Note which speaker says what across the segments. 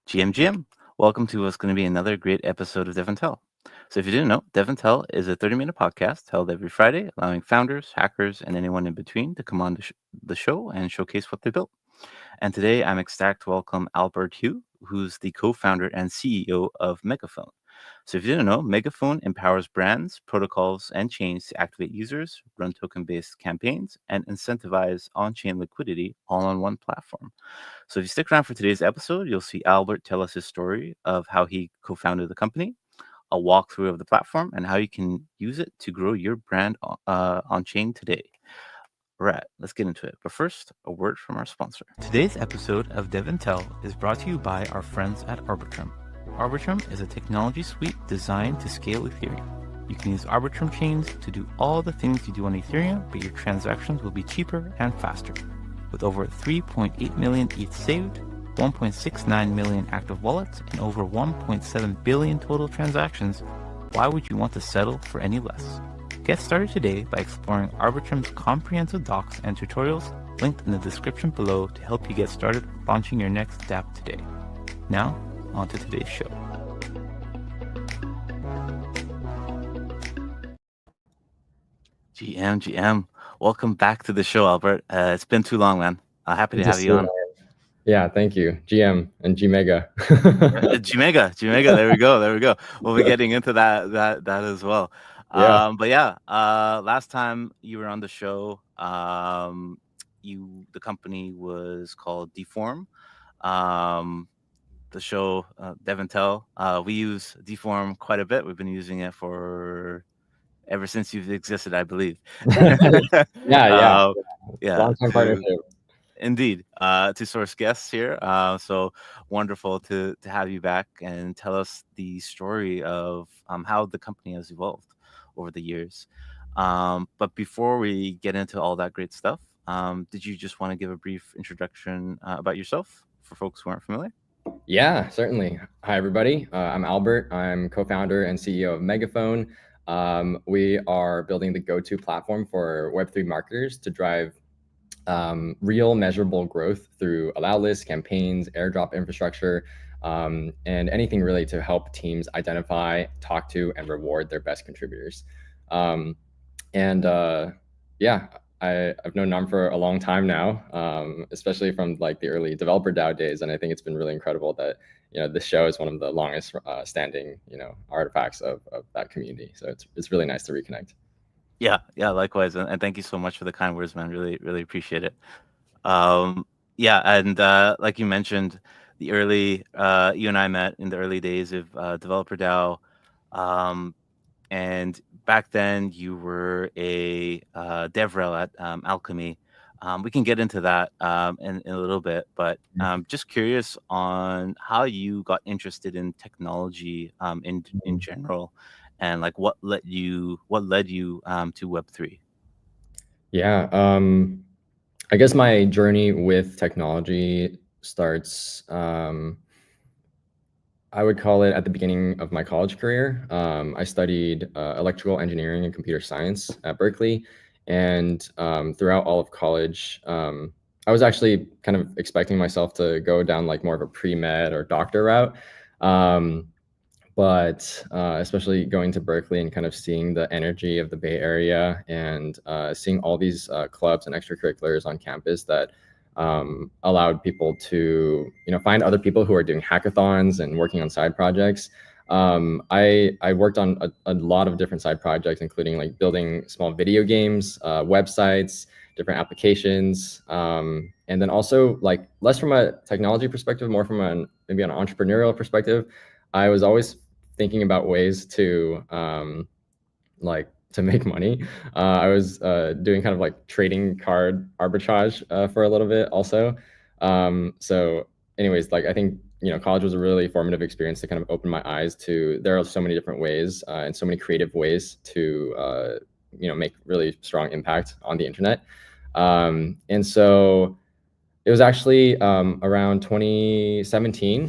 Speaker 1: GM, welcome to what's going to be another great episode of DevNTell. So if you didn't know, DevNTell is a 30-minute podcast held every Friday, allowing founders, hackers, and anyone in between to come on the show and showcase what they built. And today I'm ecstatic to welcome Albert Hugh, who's the co-founder and CEO of Megaphone. So if you didn't know, Megaphone empowers brands, protocols, and chains to activate users, run token-based campaigns, and incentivize on-chain liquidity all on one platform. So if you stick around for today's episode, you'll see Albert tell us his story of how he co-founded the company, a walkthrough of the platform, and how you can use it to grow your brand on-chain today. All right, let's get into it. But first, a word from our sponsor. Today's episode of DevNTell is brought to you by our friends at Arbitrum. Arbitrum is a technology suite designed to scale Ethereum. You can use Arbitrum chains to do all the things you do on Ethereum, but your transactions will be cheaper and faster. With over 3.8 million ETH saved, 1.69 million active wallets, and over 1.7 billion total transactions, why would you want to settle for any less? Get started today by exploring Arbitrum's comprehensive docs and tutorials linked in the description below to help you get started launching your next dApp today. Now, on to today's show. GM, welcome back to the show, Albert. It's been too long, man. Happy to have you on.
Speaker 2: Yeah, thank you, GM and G-Mega.
Speaker 1: G-Mega, there we go. We'll be getting into that as well.
Speaker 2: Yeah.
Speaker 1: But yeah, last time you were on the show, the company was called DeForm. The show, DevNTell, we use DeForm quite a bit. We've been using it for ever since you've existed, I believe.
Speaker 2: Yeah.
Speaker 1: Long-term partnership. Indeed, to source guests here. So wonderful to have you back and tell us the story of how the company has evolved over the years. But before we get into all that great stuff, did you just want to give a brief introduction about yourself for folks who aren't familiar?
Speaker 2: Yeah, certainly. Hi, everybody. I'm Albert. I'm co-founder and CEO of Megaphone. We are building the go-to platform for Web3 marketers to drive real measurable growth through allow lists, campaigns, airdrop infrastructure, and anything really to help teams identify, talk to, and reward their best contributors. I've known Nam for a long time now, especially from like the early developer DAO days, and I think it's been really incredible that this show is one of the longest standing artifacts of that community. So it's really nice to reconnect.
Speaker 1: Yeah, likewise, and thank you so much for the kind words, man. Really appreciate it. And like you mentioned, the early you and I met in the early days of Developer DAO, and back then you were a DevRel at Alchemy. We can get into that in a little bit, but just curious on how you got interested in technology in general. And like what led you to Web3?
Speaker 2: Yeah, I guess my journey with technology starts, I would call it at the beginning of my college career. I studied electrical engineering and computer science at Berkeley. And throughout all of college, I was actually kind of expecting myself to go down like more of a pre-med or doctor route. But especially going to Berkeley and kind of seeing the energy of the Bay Area and seeing all these clubs and extracurriculars on campus that allowed people to find other people who are doing hackathons and working on side projects. I worked on a lot of different side projects, including like building small video games, websites, different applications, and then also like less from a technology perspective, more from maybe an entrepreneurial perspective. I was always thinking about ways to to make money. I was doing kind of like trading card arbitrage for a little bit also. So anyways, like I think college was a really formative experience to kind of open my eyes to there are so many different ways and so many creative ways to make really strong impact on the internet. And so it was actually around 2017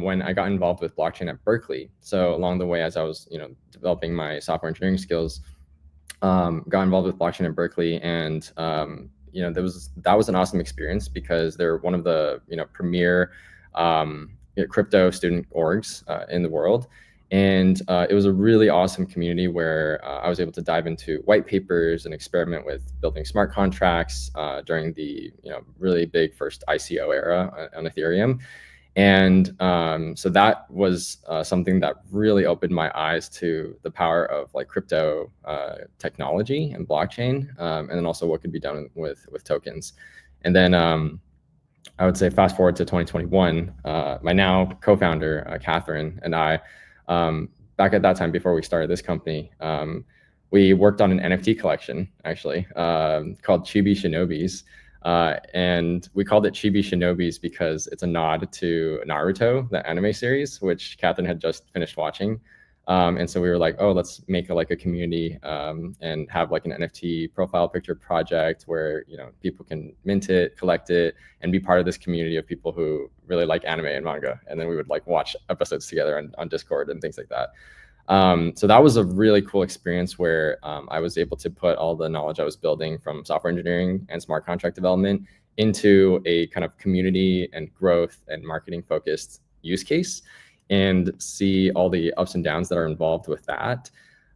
Speaker 2: when I got involved with blockchain at Berkeley. So along the way, as I was developing my software engineering skills, got involved with blockchain at Berkeley, and that was an awesome experience because they're one of the premier crypto student orgs in the world. And it was a really awesome community where I was able to dive into white papers and experiment with building smart contracts during the really big first ICO era on Ethereum. And so that was something that really opened my eyes to the power of like crypto technology and blockchain, and then also what could be done with tokens. And then I would say fast forward to 2021, my now co-founder, Catherine, and I, back at that time before we started this company, we worked on an NFT collection actually called Chibi Shinobis. And we called it Chibi Shinobis because it's a nod to Naruto, the anime series, which Catherine had just finished watching. And so we were like, oh, let's make a community and have like an NFT profile picture project where people can mint it, collect it, and be part of this community of people who really like anime and manga. And then we would like watch episodes together on Discord and things like that. So that was a really cool experience where I was able to put all the knowledge I was building from software engineering and smart contract development into a kind of community and growth and marketing focused use case, and see all the ups and downs that are involved with that.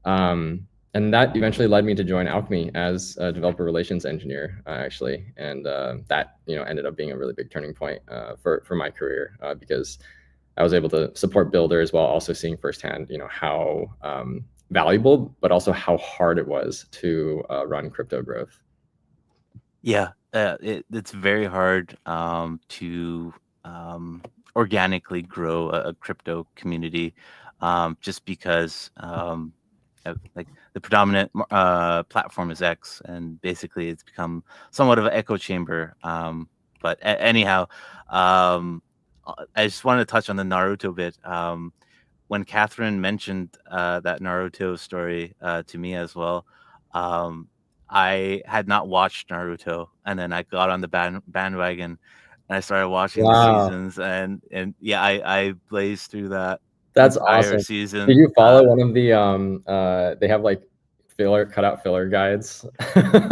Speaker 2: And that eventually led me to join Alchemy as a developer relations engineer, actually. And that ended up being a really big turning point for my career because I was able to support builders while also seeing firsthand, how valuable, but also how hard it was to run crypto growth.
Speaker 1: Yeah, it's very hard to organically grow a crypto community, just because like the predominant platform is X, and basically it's become somewhat of an echo chamber. But anyhow, I just wanted to touch on the Naruto bit. When Catherine mentioned that Naruto story to me as well, I had not watched Naruto, and then I got on the bandwagon, and I started watching the seasons, and yeah, I blazed through that.
Speaker 2: That's
Speaker 1: entire
Speaker 2: awesome.
Speaker 1: season.
Speaker 2: Did you follow one of the they have like cutout filler guides?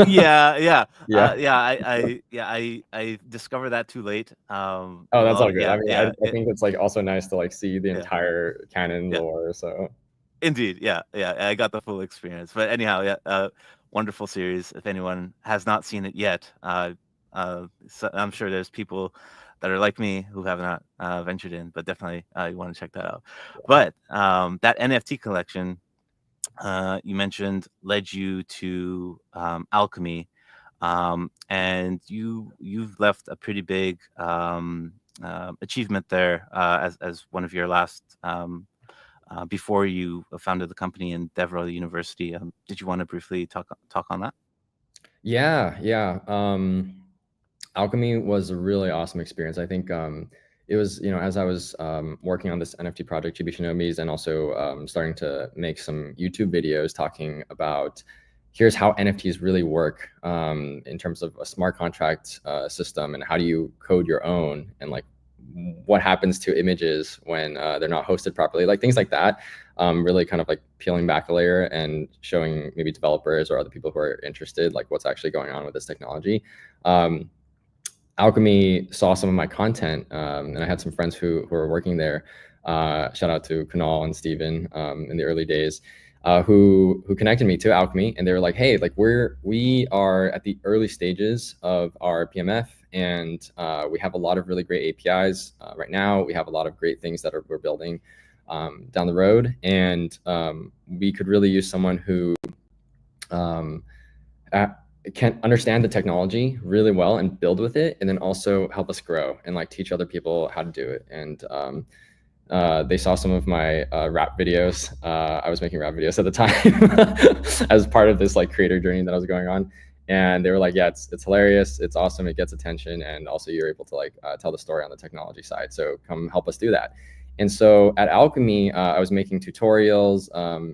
Speaker 1: Yeah.
Speaker 2: Yeah.
Speaker 1: I discovered that too late.
Speaker 2: Oh, that's all good.
Speaker 1: Yeah,
Speaker 2: I mean, I think it's like also nice to like see the entire canon lore. So
Speaker 1: indeed, yeah, I got the full experience. But anyhow, yeah, wonderful series. If anyone has not seen it yet, so I'm sure there's people that are like me who have not ventured in, but definitely you want to check that out. But that NFT collection you mentioned led you to Alchemy, and you've left a pretty big achievement there as one of your last before you founded the company in DevRel University. Did you want to briefly talk on that?
Speaker 2: Yeah. Alchemy was a really awesome experience. I think it was, as I was working on this NFT project, Chibi Shinobi's, and also starting to make some YouTube videos talking about here's how NFTs really work in terms of a smart contract system, and how do you code your own, and like what happens to images when they're not hosted properly, like things like that. Really kind of like peeling back a layer and showing maybe developers or other people who are interested, like what's actually going on with this technology. Alchemy saw some of my content, and I had some friends who were working there. Shout out to Kunal and Steven in the early days, who connected me to Alchemy, and they were like, hey, like we are at the early stages of our PMF, and we have a lot of really great APIs right now. We have a lot of great things that we're building down the road, and we could really use someone who can understand the technology really well and build with it, and then also help us grow and like teach other people how to do it. And they saw some of my rap videos. I was making rap videos at the time as part of this like creator journey that I was going on. And they were like, yeah, it's hilarious. It's awesome. It gets attention. And also you're able to like tell the story on the technology side. So come help us do that. And so at Alchemy, I was making tutorials,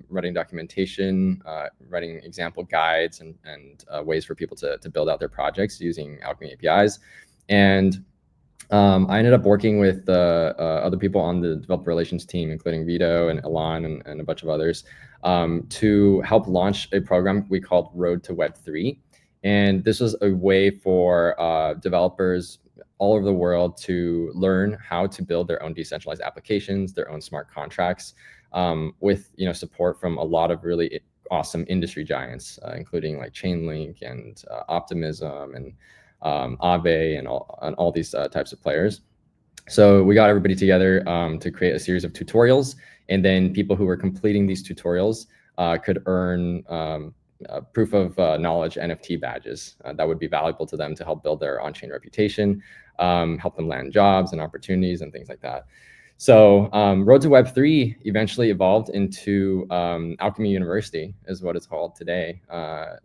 Speaker 2: writing documentation, writing example guides, and ways for people to build out their projects using Alchemy APIs. And I ended up working with other people on the developer relations team, including Vito and Elan and a bunch of others, to help launch a program we called Road to Web3. And this was a way for developers, all over the world to learn how to build their own decentralized applications, their own smart contracts, with support from a lot of really awesome industry giants, including like Chainlink and Optimism and Aave and all these types of players. So we got everybody together to create a series of tutorials, and then people who were completing these tutorials could earn proof of knowledge NFT badges that would be valuable to them to help build their on-chain reputation, help them land jobs and opportunities and things like that. So Road to Web3 eventually evolved into Alchemy University, is what it's called today. There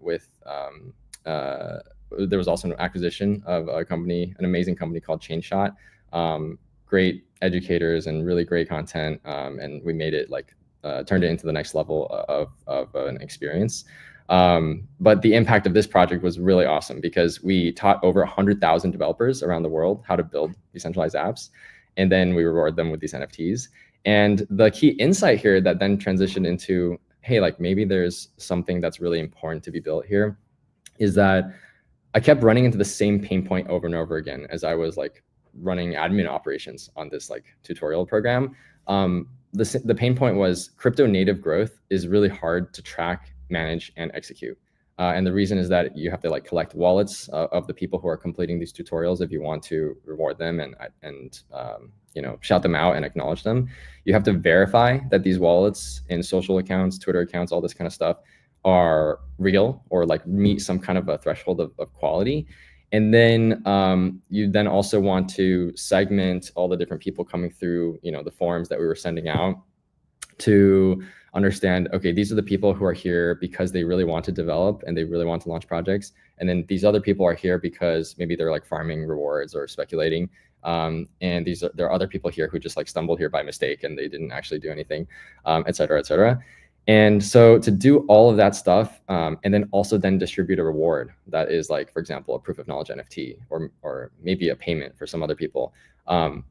Speaker 2: was also an acquisition of a company, an amazing company called ChainShot. Great educators and really great content, and we made it turned it into the next level of an experience. But the impact of this project was really awesome because we taught over 100,000 developers around the world how to build decentralized apps, and then we reward them with these NFTs. And the key insight here that then transitioned into, hey, like maybe there's something that's really important to be built here, is that I kept running into the same pain point over and over again as I was like running admin operations on this like tutorial program. The pain point was crypto native growth is really hard to track, manage, and execute. And the reason is that you have to like collect wallets of the people who are completing these tutorials if you want to reward them and shout them out and acknowledge them. You have to verify that these wallets and social accounts, Twitter accounts, all this kind of stuff are real or like meet some kind of a threshold of quality. And then you then also want to segment all the different people coming through, the forms that we were sending out to understand, okay, these are the people who are here because they really want to develop and they really want to launch projects. And then these other people are here because maybe they're like farming rewards or speculating. And there are other people here who just like stumbled here by mistake and they didn't actually do anything, et cetera, et cetera. And so to do all of that stuff, and then also then distribute a reward that is like, for example, a proof of knowledge NFT or maybe a payment for some other people,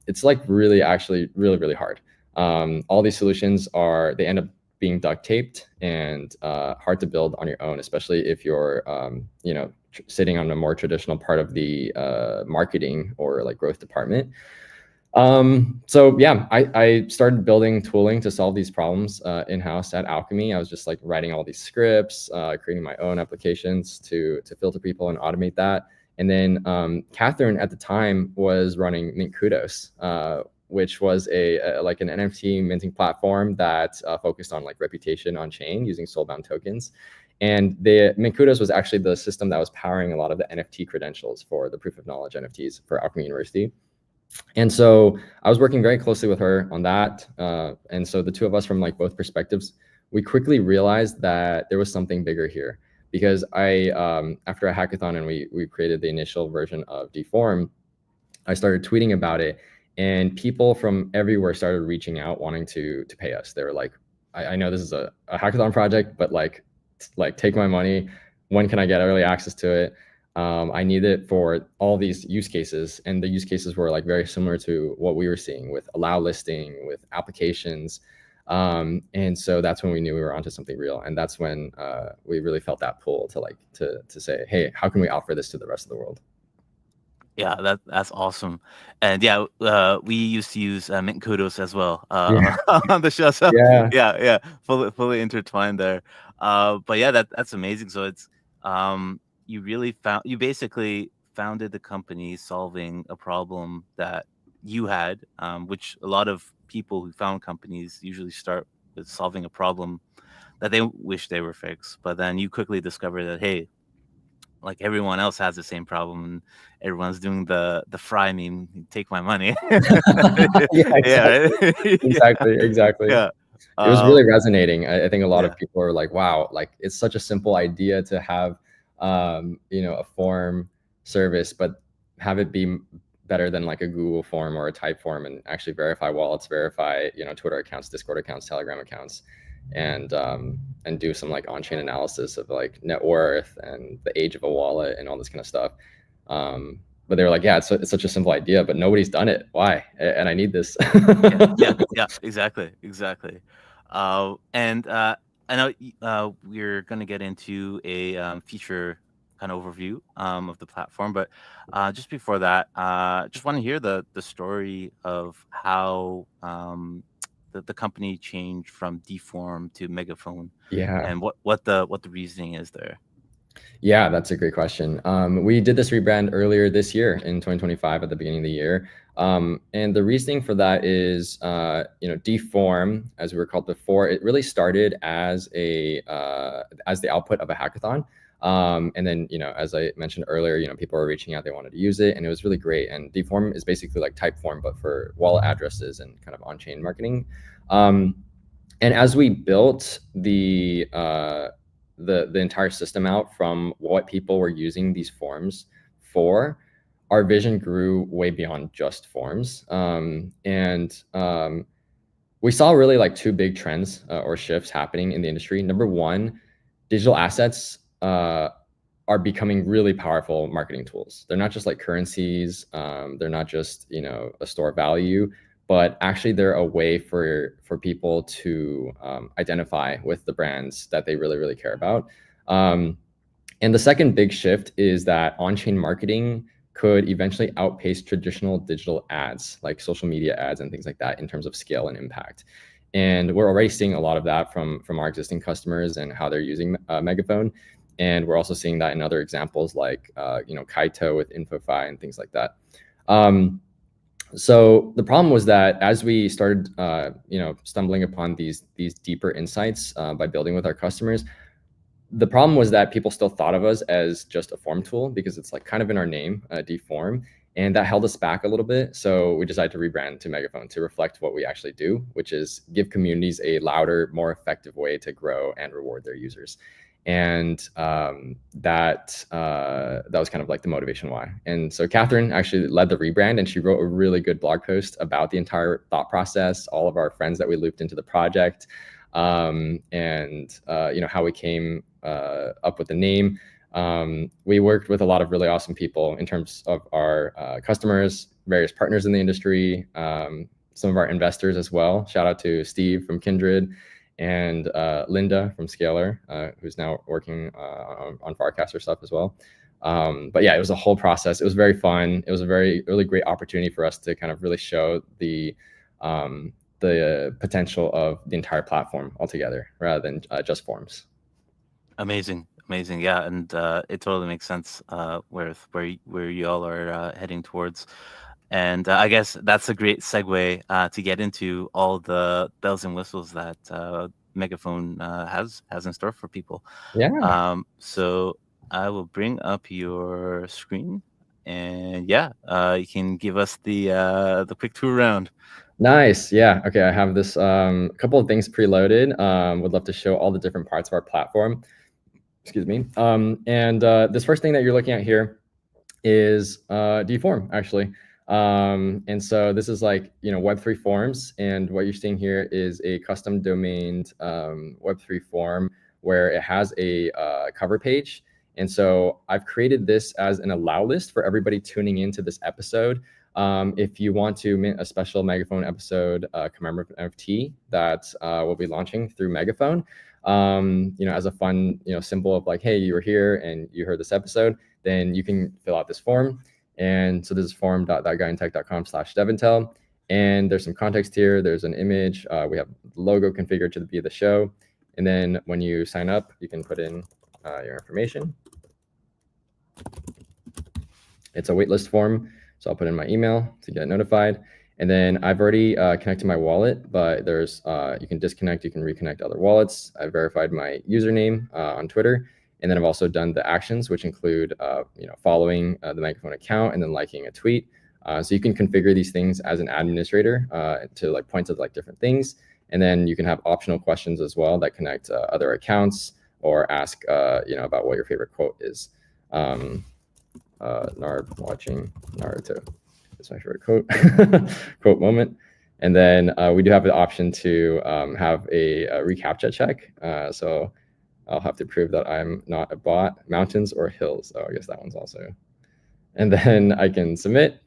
Speaker 2: it's like really actually really hard. All these solutions they end up being duct taped and hard to build on your own, especially if you're sitting on a more traditional part of the marketing or like growth department. So yeah, I started building tooling to solve these problems in-house at Alchemy. I was just like writing all these scripts, creating my own applications to filter people and automate that. And then Catherine at the time was running Mint Kudos, which was like an NFT minting platform that focused on like reputation on chain using soulbound tokens. And the Mint Kudos was actually the system that was powering a lot of the NFT credentials for the proof of knowledge NFTs for Alchemy University. And so I was working very closely with her on that. And so the two of us from like both perspectives, we quickly realized that there was something bigger here because after a hackathon and we created the initial version of DeForm, I started tweeting about it and people from everywhere started reaching out wanting to pay us. They were like, I know this is a hackathon project, but like take my money. When can I get early access to it? I need it for all these use cases, and the use cases were like very similar to what we were seeing with allow listing, with applications, and so that's when we knew we were onto something real, and that's when we really felt that pull to say, hey, how can we offer this to the rest of the world?
Speaker 1: Yeah, that's awesome, and yeah, we used to use Mint Kudos as well
Speaker 2: Yeah.
Speaker 1: on the show. So
Speaker 2: Yeah.
Speaker 1: yeah, fully intertwined there. But yeah, that's amazing. So it's you basically founded the company solving a problem that you had, which a lot of people who found companies usually start with solving a problem that they wish they were fixed. But then you quickly discover that, hey, like everyone else has the same problem and everyone's doing the fry meme, take my money.
Speaker 2: Yeah,
Speaker 1: Yeah,
Speaker 2: exactly.
Speaker 1: yeah.
Speaker 2: It was really resonating. I think a lot
Speaker 1: Yeah.
Speaker 2: of people are like, wow, like it's such a simple idea to have a form service, but have it be better than like a Google form or a type form and actually verify wallets, verify Twitter accounts, Discord accounts, Telegram accounts, and do some like on-chain analysis of like net worth and the age of a wallet and all this kind of stuff. But they were like, yeah, it's such a simple idea, but nobody's done it. Why? And I need this.
Speaker 1: Yeah, exactly. And I know we're going to get into a future kind of overview of the platform. But just before that, just want to hear the story of how the company changed from DeForm to Megaphone,
Speaker 2: Yeah.
Speaker 1: and what the reasoning is there.
Speaker 2: Yeah, that's a great question. We did this rebrand earlier this year in 2025 at the beginning of the year. And the reasoning for that is, DeForm, as we were called before, it really started as as the output of a hackathon. And then, as I mentioned earlier, people were reaching out, they wanted to use it, and it was really great. And DeForm is basically like Typeform, but for wallet addresses and kind of on-chain marketing. And as we built the entire system out from what people were using these forms for, our vision grew way beyond just forms. We saw really like two big trends or shifts happening in the industry. Number one, digital assets are becoming really powerful marketing tools. They're not just like currencies. They're not just, a store of value, but actually they're a way for people to identify with the brands that they really, really care about. And the second big shift is that on-chain marketing could eventually outpace traditional digital ads, like social media ads and things like that, in terms of scale and impact. And we're already seeing a lot of that from our existing customers and how they're using Megaphone. And we're also seeing that in other examples like Kaito with InfoFi and things like that. So the problem was that as we started, stumbling upon these deeper insights by building with our customers, the problem was that people still thought of us as just a form tool because it's like kind of in our name, DeForm, and that held us back a little bit. So we decided to rebrand to Megaphone to reflect what we actually do, which is give communities a louder, more effective way to grow and reward their users. And that was kind of like the motivation why. And so Catherine actually led the rebrand, and she wrote a really good blog post about the entire thought process, all of our friends that we looped into the project, and how we came up with the name. We worked with a lot of really awesome people in terms of our customers, various partners in the industry, some of our investors as well. Shout out to Steve from Kindred and Linda from Scalar, who's now working on Farcaster stuff as well. But yeah, it was a whole process. It was very fun. It was a really great opportunity for us to kind of really show the potential of the entire platform altogether rather than just forms.
Speaker 1: Amazing, yeah, and it totally makes sense where you all are heading towards, and I guess that's a great segue to get into all the bells and whistles that Megaphone has in store for people.
Speaker 2: Yeah.
Speaker 1: So I will bring up your screen, and you can give us the quick tour around.
Speaker 2: Nice. Yeah. Okay. I have this couple of things preloaded. Would love to show all the different parts of our platform. Excuse me. And this first thing that you're looking at here is DeForm, actually. And so this is like, Web3 forms. And what you're seeing here is a custom domained Web3 form where it has a cover page. And so I've created this as an allow list for everybody tuning into this episode. If you want to mint a special Megaphone episode commemorative NFT that we'll be launching through Megaphone, as a fun, symbol of like, hey, you were here and you heard this episode, then you can fill out this form. And so this is form.thatguyintech.com/DevNTell. And there's some context here. There's an image. We have the logo configured to be the show. And then when you sign up, you can put in your information. It's a waitlist form. So I'll put in my email to get notified. And then I've already connected my wallet, but there's you can disconnect, you can reconnect other wallets. I've verified my username on Twitter. And then I've also done the actions, which include following the Megaphone account and then liking a tweet. So you can configure these things as an administrator to like point to like different things. And then you can have optional questions as well that connect other accounts or ask about what your favorite quote is. Narb watching Naruto. That's my favorite quote moment. And then we do have the option to have a reCAPTCHA check. So I'll have to prove that I'm not a bot. Mountains or hills. Oh, I guess that one's also. And then I can submit.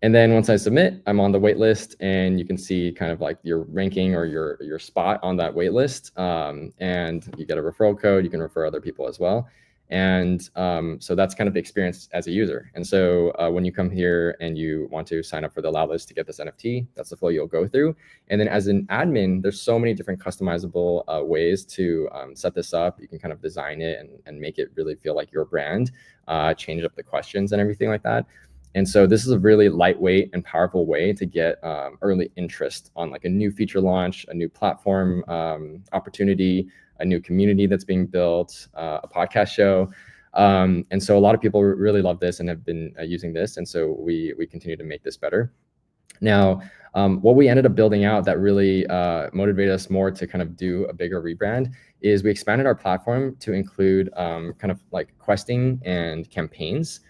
Speaker 2: And then once I submit, I'm on the wait list, and you can see kind of like your ranking or your spot on that wait list. And you get a referral code. You can refer other people as well. And so that's kind of the experience as a user. And so when you come here and you want to sign up for the allow list to get this NFT, that's the flow you'll go through. And then as an admin, there's so many different customizable ways to set this up. You can kind of design it and make it really feel like your brand, change up the questions and everything like that. And so this is a really lightweight and powerful way to get early interest on like a new feature launch, a new platform opportunity, a new community that's being built, a podcast show. And so a lot of people really love this and have been using this. And so we continue to make this better. Now, what we ended up building out that really motivated us more to kind of do a bigger rebrand is we expanded our platform to include kind of like questing and campaigns.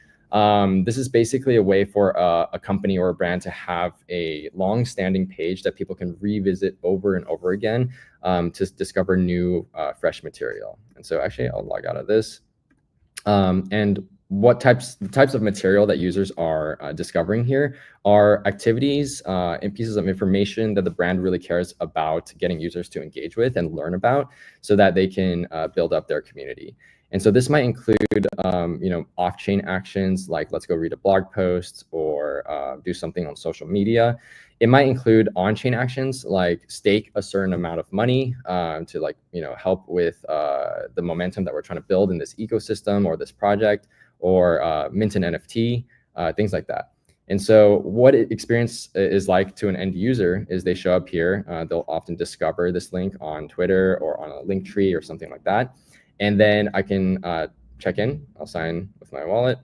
Speaker 2: This is basically a way for a company or a brand to have a long-standing page that people can revisit over and over again to discover new, fresh material. And so actually, I'll log out of this. And what types of material that users are discovering here are activities and pieces of information that the brand really cares about getting users to engage with and learn about so that they can build up their community. And so this might include, off-chain actions like let's go read a blog post or do something on social media. It might include on-chain actions like stake a certain amount of money to help with the momentum that we're trying to build in this ecosystem or this project, or mint an NFT, things like that. And so what experience is like to an end user is they show up here. They'll often discover this link on Twitter or on a link tree or something like that. And then I can check in. I'll sign with my wallet.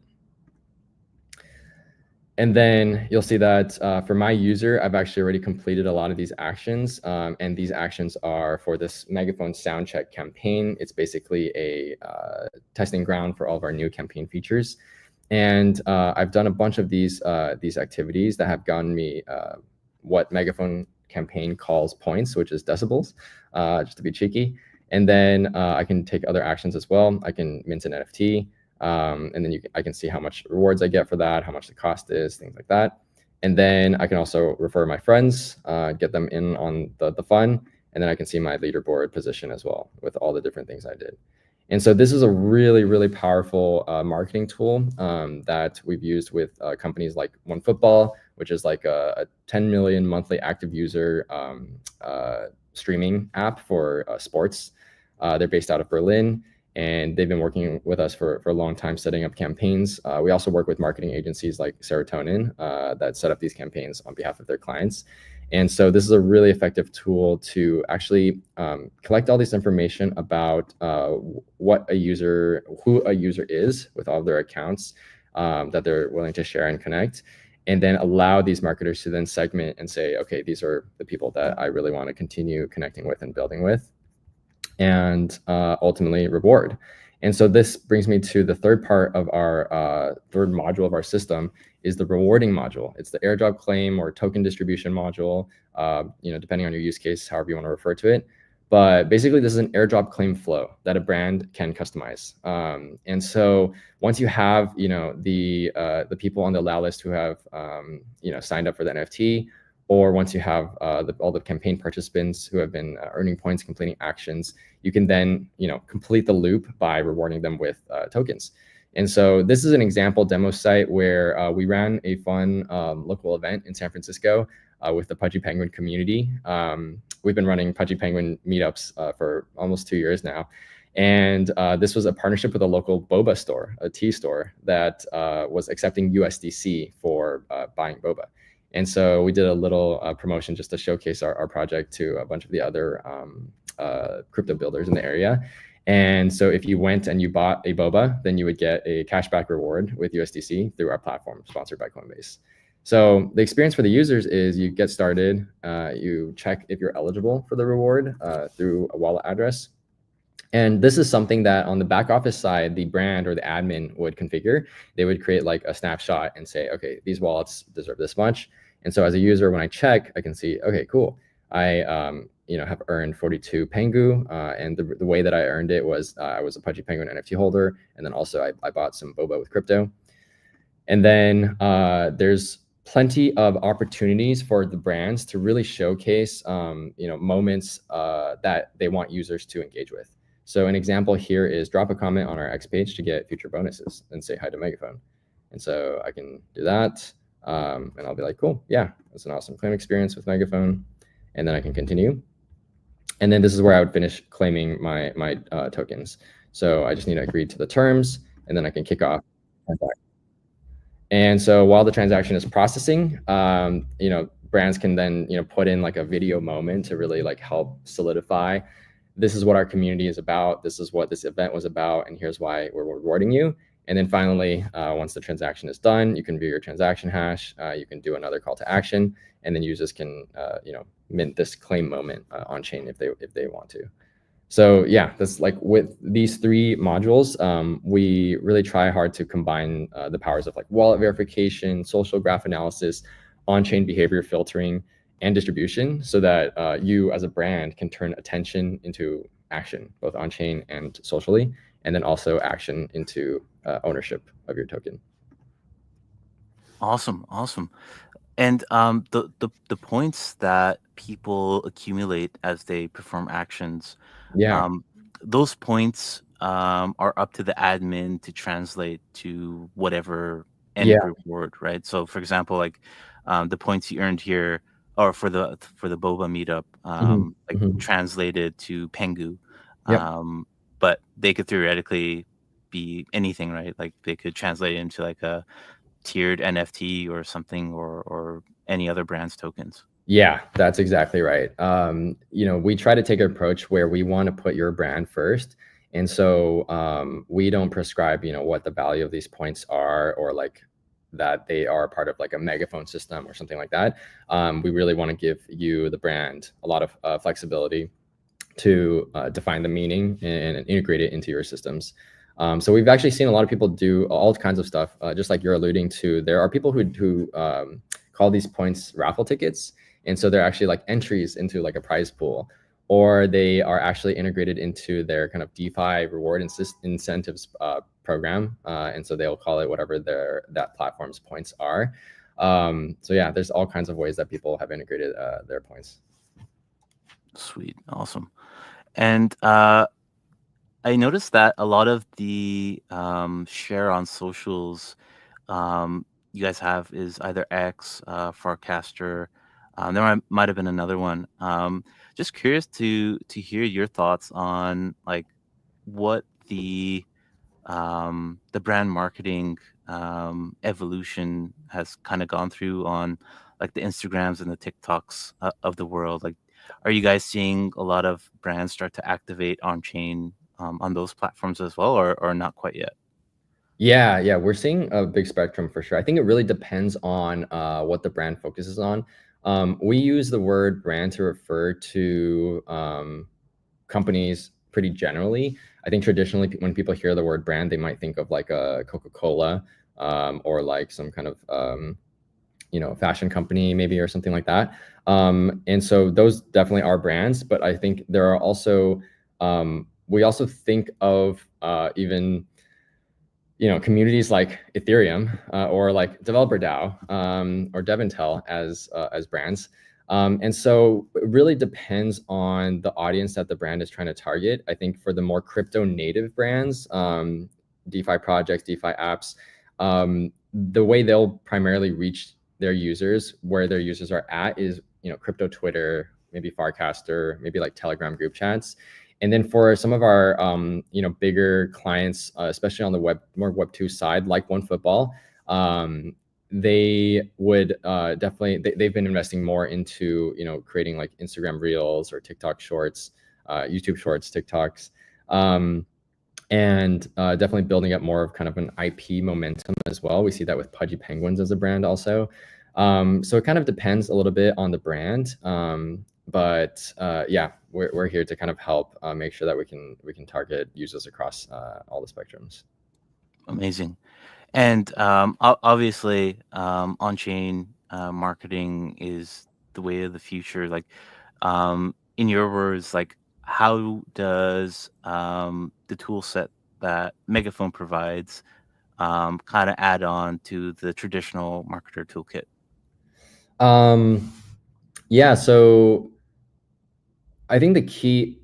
Speaker 2: And then you'll see that for my user, I've actually already completed a lot of these actions. And these actions are for this Megaphone sound check campaign. It's basically a testing ground for all of our new campaign features. And I've done a bunch of these activities that have gotten me what Megaphone campaign calls points, which is decibels, just to be cheeky. And then I can take other actions as well. I can mint an NFT. And then I can see how much rewards I get for that, how much the cost is, things like that. And then I can also refer my friends, get them in on the fun. And then I can see my leaderboard position as well with all the different things I did. And so this is a really, really powerful marketing tool that we've used with companies like OneFootball, which is like a 10 million monthly active user streaming app for sports. They're based out of Berlin, and they've been working with us for a long time setting up campaigns. We also work with marketing agencies like Serotonin that set up these campaigns on behalf of their clients. And so this is a really effective tool to actually collect all this information about who a user is with all of their accounts that they're willing to share and connect, and then allow these marketers to then segment and say, okay, these are the people that I really want to continue connecting with and building with, and ultimately reward. And so this brings me to the third part of our third module of our system is the rewarding module. It's the airdrop claim or token distribution module, depending on your use case, however you want to refer to it. But basically, this is an airdrop claim flow that a brand can customize. And so once you have, the people on the allow list who have, signed up for the NFT, or once you have all the campaign participants who have been earning points, completing actions, you can then complete the loop by rewarding them with tokens. And so this is an example demo site where we ran a fun local event in San Francisco with the Pudgy Penguin community. We've been running Pudgy Penguin meetups for almost 2 years now. And this was a partnership with a local boba store, a tea store that was accepting USDC for buying boba. And so we did a little promotion just to showcase our project to a bunch of the other crypto builders in the area. And so if you went and you bought a boba, then you would get a cashback reward with USDC through our platform sponsored by Coinbase. So the experience for the users is you get started, you check if you're eligible for the reward through a wallet address. And this is something that on the back office side, the brand or the admin would configure. They would create like a snapshot and say, okay, these wallets deserve this much. And so as a user, when I check, I can see, okay, cool. I have earned 42 Pengu. And the way that I earned it was I was a Pudgy Penguin NFT holder. And then also I bought some boba with crypto. And then there's plenty of opportunities for the brands to really showcase moments that they want users to engage with. So an example here is drop a comment on our X page to get future bonuses and say hi to Megaphone. And so I can do that. And I'll be like, cool, yeah, it's an awesome claim experience with Megaphone. And then I can continue. And then this is where I would finish claiming my tokens. So I just need to agree to the terms, and then I can kick off. And so while the transaction is processing, brands can then put in like a video moment to really like help solidify, this is what our community is about, this is what this event was about, and here's why we're rewarding you. And then finally, once the transaction is done, you can view your transaction hash, you can do another call to action, and then users can mint this claim moment on chain if they want to. So yeah, that's like with these three modules, we really try hard to combine the powers of like wallet verification, social graph analysis, on-chain behavior filtering, and distribution, so that you as a brand can turn attention into action, both on-chain and socially, and then also action into ownership of your token.
Speaker 1: Awesome. And the points that people accumulate as they perform actions,
Speaker 2: Yeah.
Speaker 1: those points are up to the admin to translate to whatever end
Speaker 2: Yeah.
Speaker 1: reward, right? So, for example, like the points you earned here, or for the boba meetup, like translated to Pengu,
Speaker 2: Yep.
Speaker 1: but they could theoretically be anything, right? Like they could translate it into like a tiered NFT or something, or any other brand's tokens.
Speaker 2: Yeah, that's exactly right. We try to take an approach where we want to put your brand first. And so we don't prescribe, what the value of these points are, or like that they are part of like a Megaphone system or something like that. We really want to give you, the brand, a lot of flexibility to define the meaning and integrate it into your systems. So we've actually seen a lot of people do all kinds of stuff, just like you're alluding to. There are people who call these points raffle tickets. And so they're actually like entries into like a prize pool, or they are actually integrated into their kind of DeFi reward incentives program. And so they'll call it whatever that platform's points are. So yeah, there's all kinds of ways that people have integrated their points.
Speaker 1: Sweet. Awesome. And I noticed that a lot of the share on socials you guys have is either X, Farcaster. There might have been another one. Just curious to hear your thoughts on like what the brand marketing evolution has kind of gone through on like the Instagrams and the TikToks of the world. Like, are you guys seeing a lot of brands start to activate on chain on those platforms as well, or not quite yet?
Speaker 2: Yeah, we're seeing a big spectrum for sure. I think it really depends on what the brand focuses on. We use the word brand to refer to companies pretty generally. I think traditionally, when people hear the word brand, they might think of like a Coca-Cola or like some kind of fashion company maybe, or something like that. And so those definitely are brands, but I think there are also we also think of even communities like Ethereum or like developer DAO or DevNTell as brands. And so it really depends on the audience that the brand is trying to target. I think for the more crypto native brands, DeFi projects, DeFi apps, the way they'll primarily reach their users, where their users are at, is crypto Twitter, maybe Farcaster, maybe like Telegram group chats. And then for some of our bigger clients, especially on the more Web 2 side, like OneFootball, they would definitely, they've been investing more into creating like Instagram Reels or TikTok Shorts, YouTube Shorts, TikToks, and definitely building up more of kind of an IP momentum as well. We see that with Pudgy Penguins as a brand also. So it kind of depends a little bit on the brand. But yeah, we're here to kind of help make sure that we can target users across all the spectrums.
Speaker 1: Amazing. And obviously, on-chain marketing is the way of the future. Like, in your words, like, how does the tool set that Megaphone provides kind of add on to the traditional marketer toolkit?
Speaker 2: Yeah, so I think the key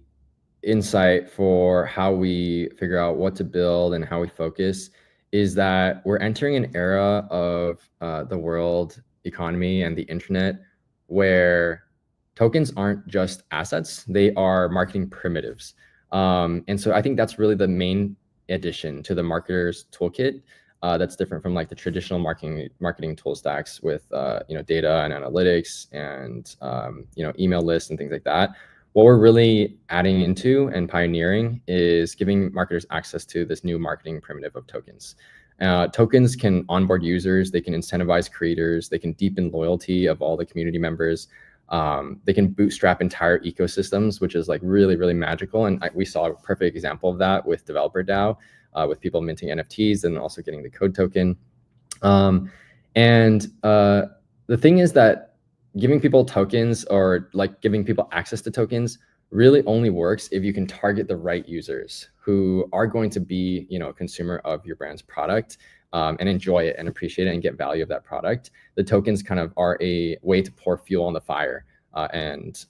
Speaker 2: insight for how we figure out what to build and how we focus is that we're entering an era of the world economy and the internet where tokens aren't just assets, they are marketing primitives. And so I think that's really the main addition to the marketer's toolkit. That's different from like the traditional marketing tool stacks with data and analytics and email lists and things like that. What we're really adding into and pioneering is giving marketers access to this new marketing primitive of tokens. Tokens can onboard users, they can incentivize creators, they can deepen loyalty of all the community members. They can bootstrap entire ecosystems, which is like really, really magical. And we saw a perfect example of that with Developer DAO, with people minting NFTs and also getting the code token. The thing is that giving people tokens or like giving people access to tokens really only works if you can target the right users who are going to be, a consumer of your brand's product and enjoy it and appreciate it and get value of that product. The tokens kind of are a way to pour fuel on the fire and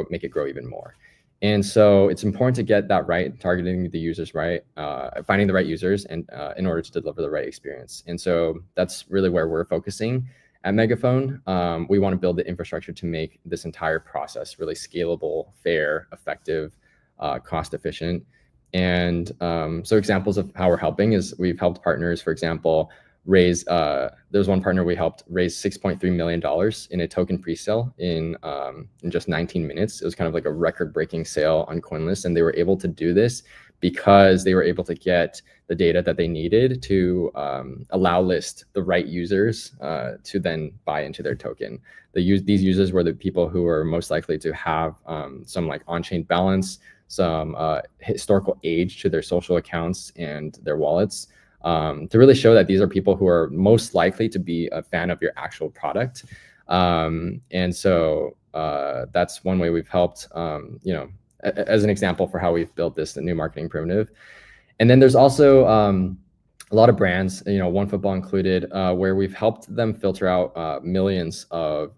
Speaker 2: make it grow even more. And so it's important to get that right, targeting the users right, finding the right users and in order to deliver the right experience. And so that's really where we're focusing. At Megaphone, we want to build the infrastructure to make this entire process really scalable, fair, effective, cost efficient. And so examples of how we're helping is we've helped partners, for example, raise, there's one partner we helped raise $6.3 million in a token pre-sale in just 19 minutes. It was kind of like a record-breaking sale on CoinList, and they were able to do this because they were able to get the data that they needed to allow list the right users to then buy into their token. These users were the people who were most likely to have some like on-chain balance, some historical age to their social accounts and their wallets, to really show that these are people who are most likely to be a fan of your actual product. And so that's one way we've helped, as an example for how we've built this new marketing primitive. And then there's also a lot of brands, OneFootball included, where we've helped them filter out millions of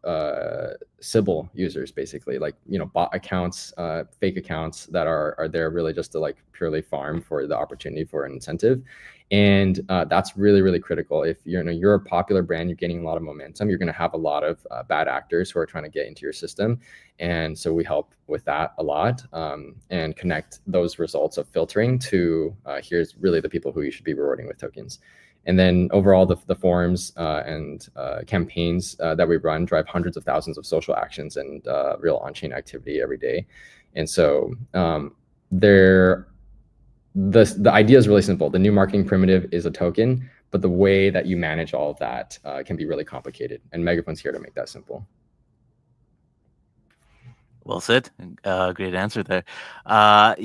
Speaker 2: Sybil users, basically, like bot accounts, fake accounts that are there really just to like purely farm for the opportunity for an incentive. And that's really, really critical. If you're a popular brand, you're gaining a lot of momentum, you're going to have a lot of bad actors who are trying to get into your system. And so we help with that a lot and connect those results of filtering to here's really the people who you should be rewarding with tokens. And then overall, the forums and campaigns that we run drive hundreds of thousands of social actions and real on-chain activity every day. And so the idea is really simple. The new marketing primitive is a token, but the way that you manage all of that can be really complicated. And Megaphone's here to make that simple.
Speaker 1: Well said. Great answer there. I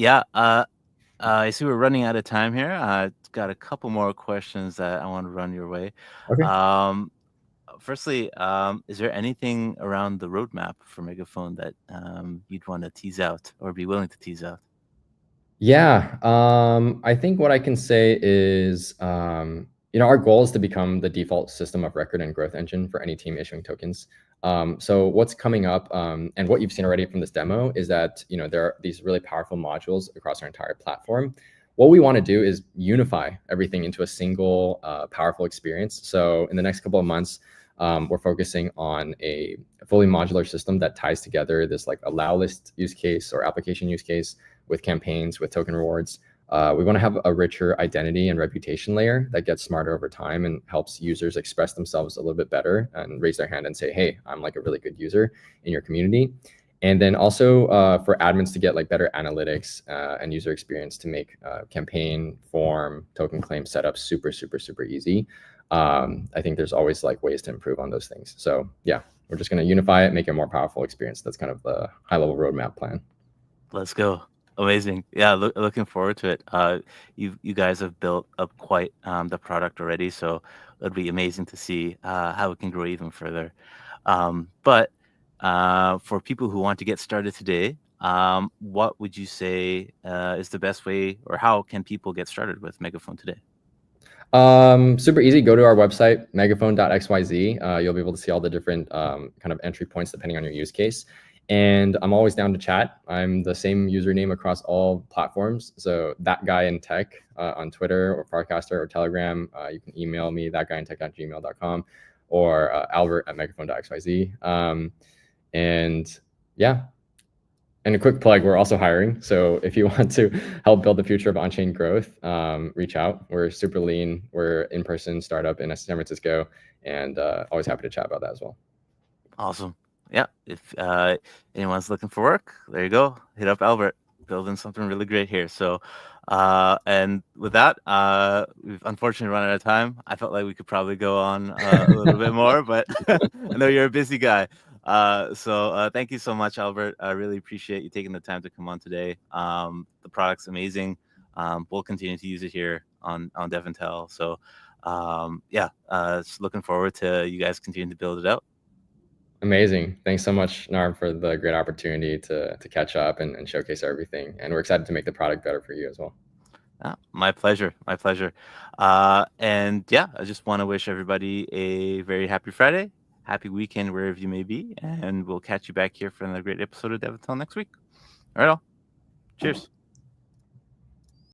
Speaker 1: see we're running out of time here. I've got a couple more questions that I want to run your way.
Speaker 2: Okay.
Speaker 1: Firstly, is there anything around the roadmap for Megaphone that you'd want to tease out or be willing to tease out?
Speaker 2: Yeah, I think what I can say is, our goal is to become the default system of record and growth engine for any team issuing tokens. So what's coming up and what you've seen already from this demo is that, there are these really powerful modules across our entire platform. What we want to do is unify everything into a single powerful experience. So in the next couple of months, we're focusing on a fully modular system that ties together this like allow list use case or application use case with campaigns, with token rewards. We want to have a richer identity and reputation layer that gets smarter over time and helps users express themselves a little bit better and raise their hand and say, hey, I'm like a really good user in your community. And then also for admins to get like better analytics and user experience to make campaign, form, token claim setup super, super, super easy. I think there's always like ways to improve on those things. So yeah, we're just going to unify it, make it a more powerful experience. That's kind of the high level roadmap plan.
Speaker 1: Let's go. Amazing. Yeah, looking forward to it. You guys have built up quite the product already, so it'd be amazing to see how it can grow even further. But for people who want to get started today, what would you say is the best way, or how can people get started with Megaphone today?
Speaker 2: Super easy. Go to our website, megaphone.xyz. You'll be able to see all the different kind of entry points depending on your use case. And I'm always down to chat. I'm the same username across all platforms. So that guy in tech on Twitter or Farcaster or Telegram. You can email me, thatguyintech@gmail.com, or albert@megaphone.xyz. And yeah. And a quick plug, we're also hiring. So if you want to help build the future of on-chain growth, reach out. We're super lean. We're in-person startup in San Francisco, and always happy to chat about that as well.
Speaker 1: Awesome. Yeah. If anyone's looking for work, there you go. Hit up Albert. Building something really great here. So, and with that, we've unfortunately run out of time. I felt like we could probably go on a little bit more, but I know you're a busy guy. So thank you so much, Albert. I really appreciate you taking the time to come on today. The product's amazing. We'll continue to use it here on DevNTell. So, yeah, just looking forward to you guys continuing to build it out.
Speaker 2: Amazing. Thanks so much, Narm, for the great opportunity to catch up and showcase everything. And we're excited to make the product better for you as well.
Speaker 1: My pleasure. My pleasure. And yeah, I just want to wish everybody a very happy Friday, happy weekend, wherever you may be. And we'll catch you back here for another great episode of DevNTell next week. All right, all. Cheers.